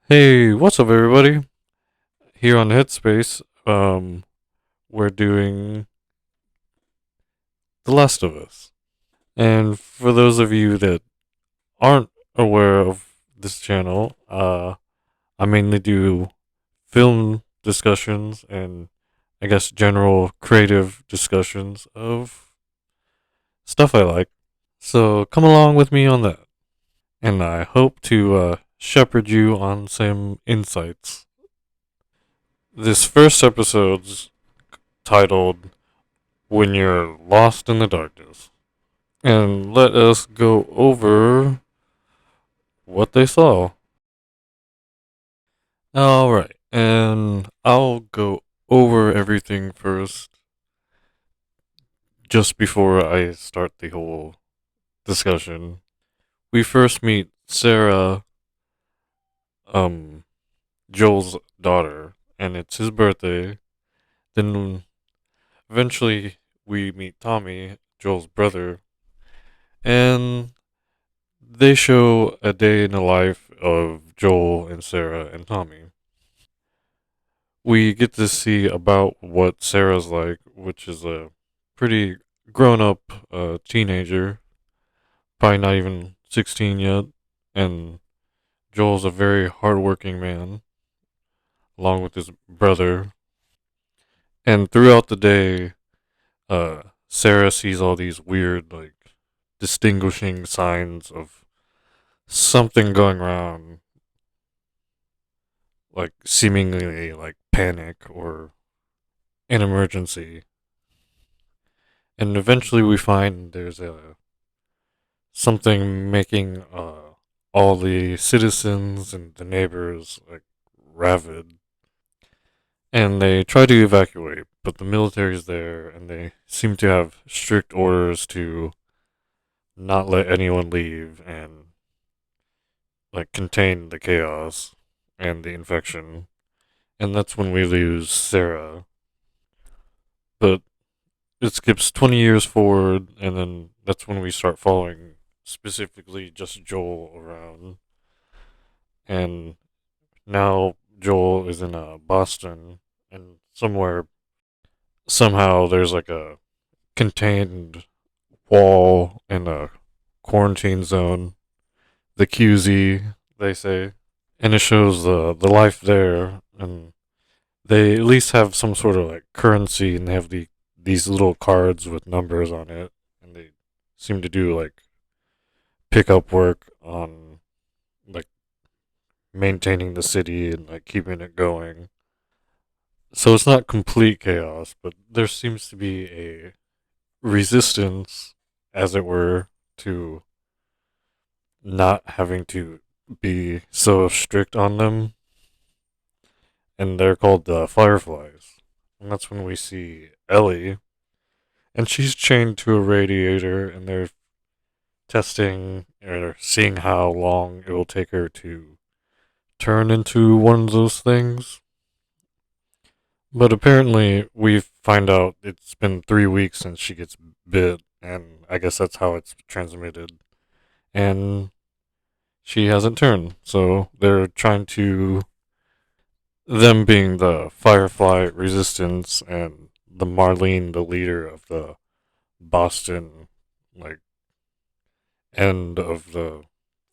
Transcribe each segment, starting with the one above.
Hey, what's up, everybody? Here on Headspace, we're doing The Last of Us. And for those of you that aren't aware of this channel, I mainly do film discussions and I guess general creative discussions of stuff I like. So come along with me on that. And I hope to shepherd you on some insights. This first episode's titled When You're Lost in the Darkness. And let us go over what they saw. Alright, and I'll go over everything first just before I start the whole discussion. We first meet Sarah, um, Joel's daughter, and it's his birthday. Then eventually we meet Tommy, Joel's brother, and they show a day in the life of Joel and Sarah and Tommy. We get to see about what Sarah's like, which is a pretty grown up teenager, probably not even 16 yet. And Joel's a very hardworking man, along with his brother. And throughout the day, Sarah sees all these weird, like, distinguishing signs of something going wrong, like seemingly like panic or an emergency. And eventually we find there's a something making all the citizens and the neighbors like rabid, and they try to evacuate, but the military's there, and they seem to have strict orders to not let anyone leave and like contain the chaos and the infection. And that's when we lose Sarah. But it skips 20 years forward, and then that's when we start following specifically just Joel around. And now Joel is in Boston, and somehow there's like a contained wall in a quarantine zone, the QZ, they say. And it shows the life there, and they at least have some sort of like currency, and they have these little cards with numbers on it, and they seem to do like pickup work on like maintaining the city and like keeping it going. So it's not complete chaos, but there seems to be a resistance, as it were, to not having to be so strict on them, and they're called the Fireflies. And that's when we see Ellie, and she's chained to a radiator, and they're testing or seeing how long it will take her to turn into one of those things. But apparently, we find out it's been 3 weeks since she gets bit, and I guess that's how it's transmitted. And she hasn't turned, so they're trying to, them being the Firefly Resistance and the Marlene, the leader of the Boston, like, end of the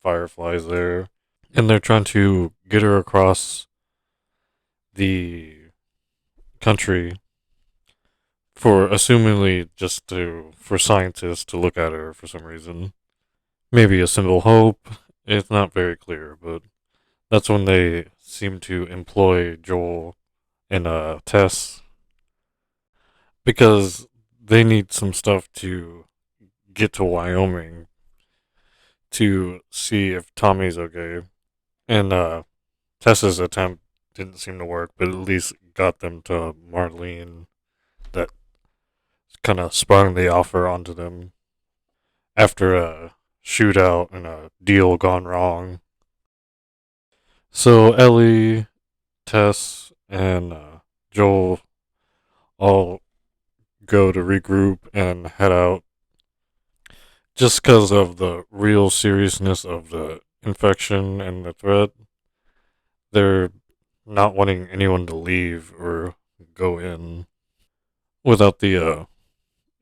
Fireflies there. And they're trying to get her across the country for assumingly just to for scientists to look at her for some reason. Maybe a symbol hope. It's not very clear, but that's when they seem to employ Joel in tests because they need some stuff to get to Wyoming to see if Tommy's okay. And Tessa's attempt didn't seem to work, but at least got them to Marlene. That kind of sprung the offer onto them after a shootout and a deal gone wrong. So Ellie, Tess, and Joel all go to regroup and head out just because of the real seriousness of the infection and the threat. they're not wanting anyone to leave or go in without the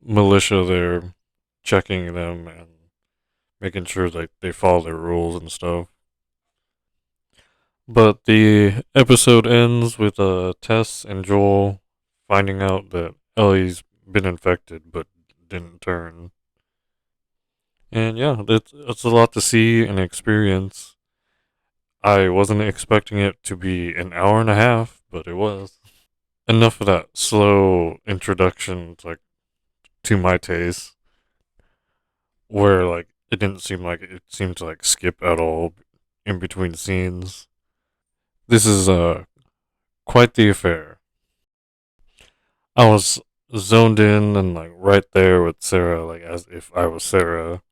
militia there checking them and making sure that they follow their rules and stuff. But the episode ends with Tess and Joel finding out that Ellie's been infected but didn't turn. And yeah, it's a lot to see and experience. I wasn't expecting it to be an hour and a half, but it was. Enough of that slow introduction, like to my taste, where like it didn't seem like it seemed to like skip at all in between scenes. This is quite the affair. I was zoned in and like right there with Sarah, like as if I was Sarah,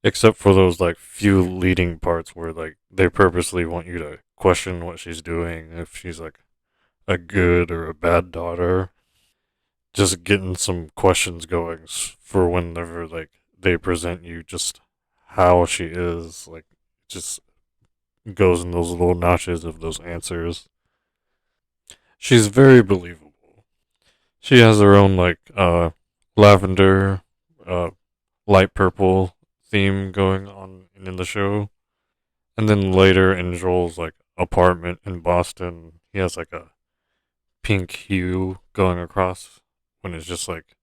except for those like few leading parts where like they purposely want you to question what she's doing, if she's like a good or a bad daughter. Just getting some questions going for whenever like they present you just how she is, like just goes in those little notches of those answers. She's very believable. She has her own like lavender, uh light purple theme going on in the show. And then later in Joel's like apartment in Boston, he has like a pink hue going across when it's just like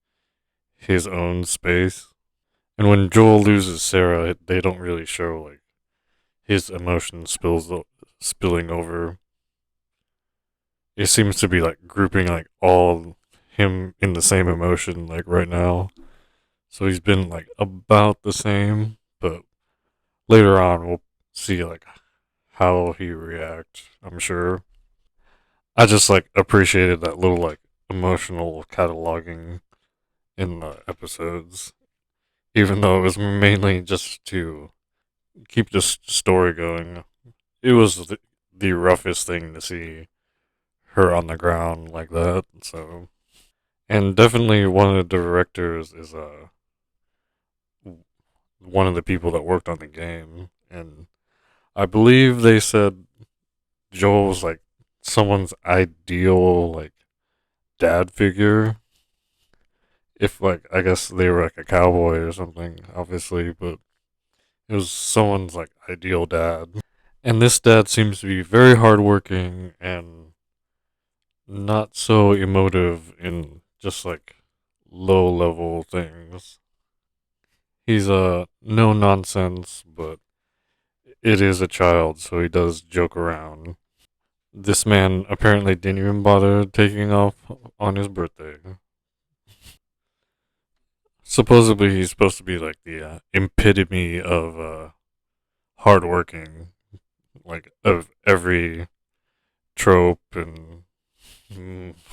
his own space. And when Joel loses Sarah, they don't really show like his emotions spilling over. It seems to be like grouping like all him in the same emotion like right now. So he's been like about the same, but later on we'll see like how he react, I'm sure. I just like appreciated that little like emotional cataloging in the episodes, even though it was mainly just to keep this story going. It was the roughest thing to see her on the ground like that. So, and definitely one of the directors is one of the people that worked on the game, and I believe they said Joel was like someone's ideal like dad figure. If like I guess they were like a cowboy or something, obviously, but it was someone's like ideal dad. And this dad seems to be very hardworking and not so emotive in just like low level things. He's a no nonsense, but it is a child, so he does joke around. This man apparently didn't even bother taking off on his birthday. Supposedly, he's supposed to be like the epitome of hardworking, like of every trope and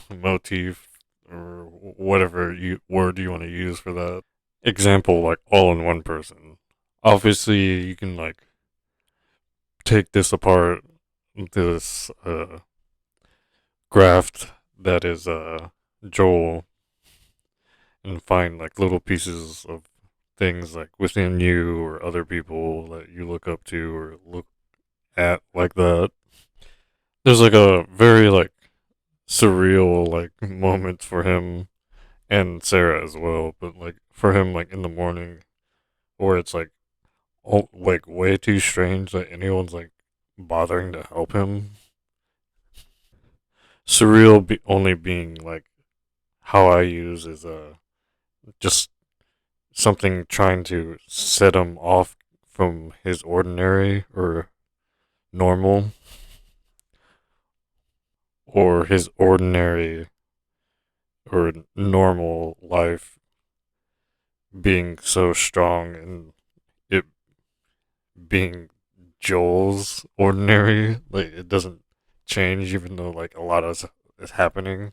motif or whatever word you want to use for that example, like all in one person. Obviously, you can like take this apart, this graft that is Joel, and find like little pieces of things like within you or other people that you look up to or look at like that. There's like a very like surreal like moment for him and Sarah as well, but like for him like in the morning where it's like like way too strange that anyone's like bothering to help him. Surreal only being like how I use is just something trying to set him off from his ordinary or normal or his ordinary or normal life being so strong and it being Joel's ordinary. Like it doesn't change even though like a lot is happening.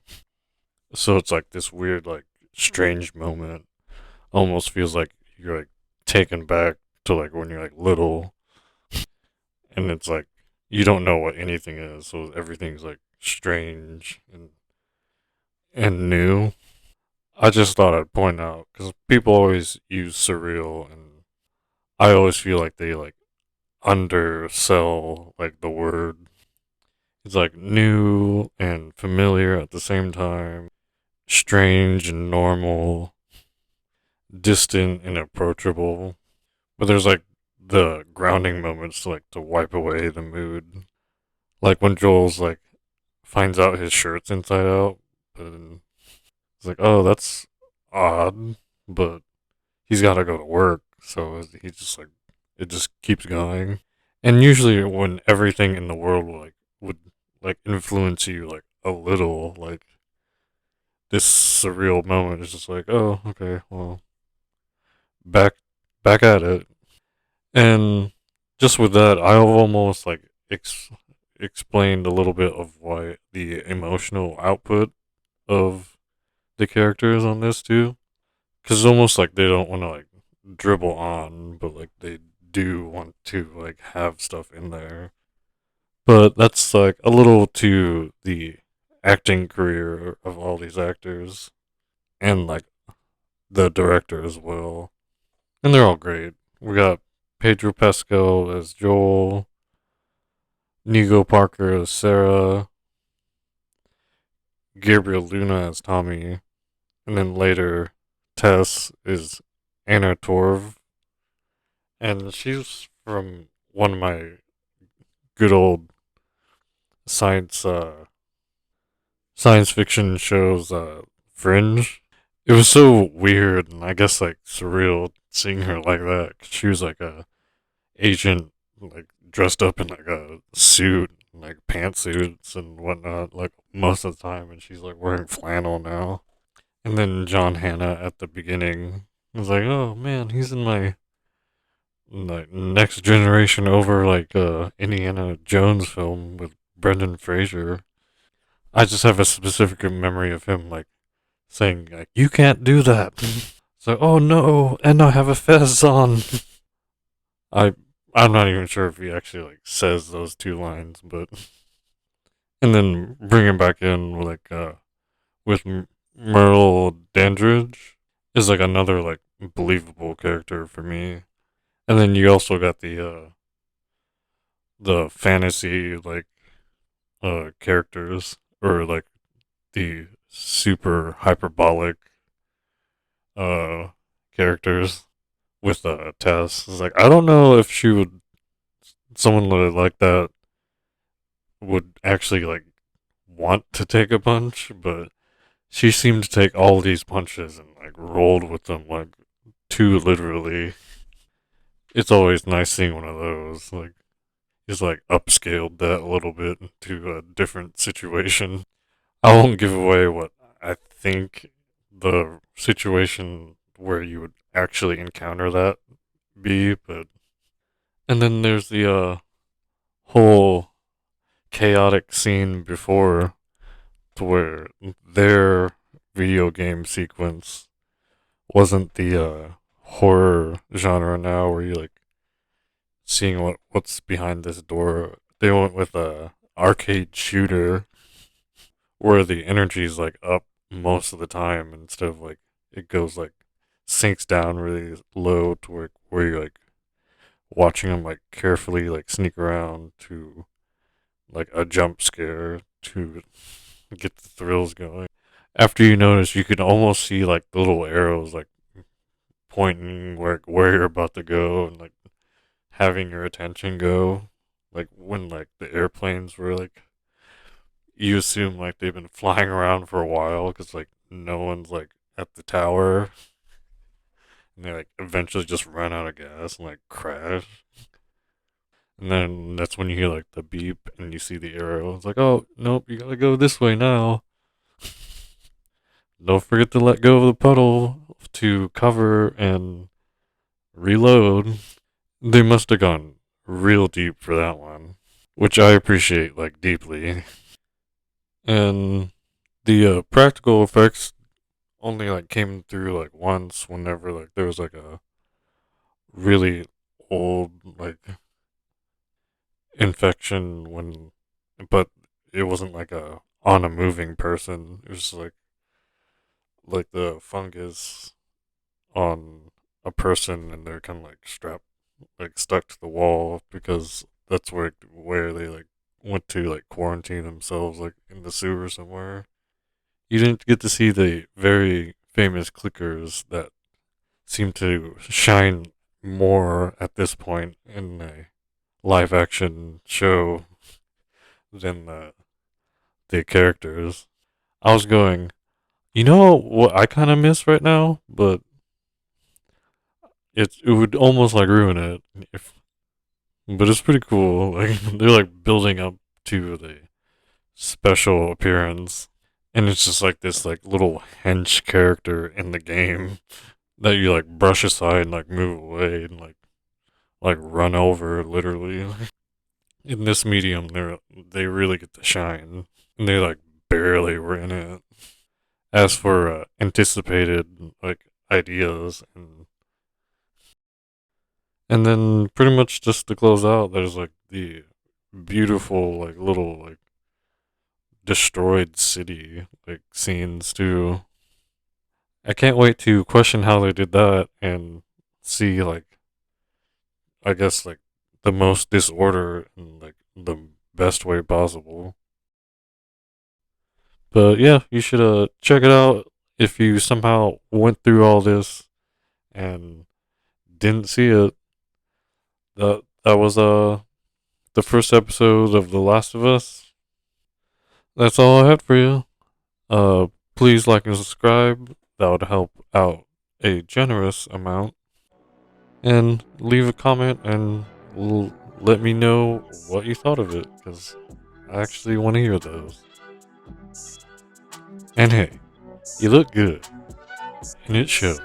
So it's like this weird like strange moment. Almost feels like you're like taken back to like when you're like little and it's like you don't know what anything is, so everything's like strange and new. I just thought I'd point out because people always use surreal, and I always feel like they like undersell like the word. He's like new and familiar at the same time, strange and normal, distant and approachable. But there's like the grounding moments like to wipe away the mood. Like when Joel's like finds out his shirt's inside out, but it's like, oh, that's odd, but he's got to go to work, so he just like it just keeps going. And usually, when everything in the world would like influence you like a little, like this surreal moment is just like, oh, okay, well, back back at it. And just with that, I've almost like explained a little bit of why the emotional output of the characters on this too, because it's almost like they don't want to like dribble on, but like they do want to like have stuff in there. But that's like a little to the acting career of all these actors and like the director as well. And they're all great. We got Pedro Pascal as Joel, Nigo Parker as Sarah, Gabriel Luna as Tommy, and then later Tess is Anna Torv, and she's from one of my good old science science fiction shows, Fringe. It was so weird and I guess like surreal seeing her like that. 'Cause she was like a agent, like dressed up in like a suit, like pantsuits and whatnot, like most of the time, and she's like wearing flannel now. And then John Hannah at the beginning was like, "Oh man, he's in my like next generation over like Indiana Jones film with Brendan Fraser." I just have a specific memory of him like saying like, "You can't do that." So, oh no, and I have a fez on. I I'm not even sure if he actually like says those two lines, but and then bring him back in with Merle Dandridge is like another like believable character for me. And then you also got the fantasy like characters or like the super hyperbolic uh characters with Tess. It's like I don't know if she would someone like that would actually like want to take a punch, but she seemed to take all these punches and like rolled with them like too literally. It's always nice seeing one of those. Like he's like upscaled that a little bit to a different situation. I won't give away what I think the situation where you would actually encounter that be, but and then there's the whole chaotic scene before to where their video game sequence wasn't the horror genre now where you like seeing what's behind this door. They went with a arcade shooter where the energy is like up most of the time instead of like it goes like sinks down really low to where you're like watching them like carefully like sneak around to like a jump scare to get the thrills going. After you notice, you can almost see like the little arrows like pointing where you're about to go and like having your attention go. Like when like the airplanes were like you assume like they've been flying around for a while because like no one's like at the tower and they like eventually just run out of gas and like crash. And then that's when you hear like the beep and you see the arrow. It's like, oh nope, you gotta go this way now. Don't forget to let go of the puddle to cover and reload. They must have gone real deep for that one, which I appreciate like deeply. And the practical effects only like came through like once whenever like there was like a really old like infection when but it wasn't like a on a moving person. It was like the fungus on a person and they're kind of like strapped like stuck to the wall because that's where they like went to like quarantine themselves like in the sewer somewhere. You didn't get to see the very famous clickers that seem to shine more at this point in a live action show than the characters. I was going, you know what I kind of miss right now, but it would almost like ruin it if. But it's pretty cool. Like they're like building up to the special appearance, and it's just like this like little hench character in the game that you like brush aside and like move away and like run over literally. In this medium, they really get to shine, and they like barely were in it. As for anticipated like ideas and then pretty much just to close out, there's like the beautiful like little like destroyed city like scenes too. I can't wait to question how they did that and see like I guess like the most disorder in like the best way possible. But yeah, you should check it out if you somehow went through all this and didn't see it. That was the first episode of The Last of Us. That's all I had for you. Please like and subscribe. That would help out a generous amount. And leave a comment and let me know what you thought of it, because I actually want to hear those. And hey, you look good, and it shows.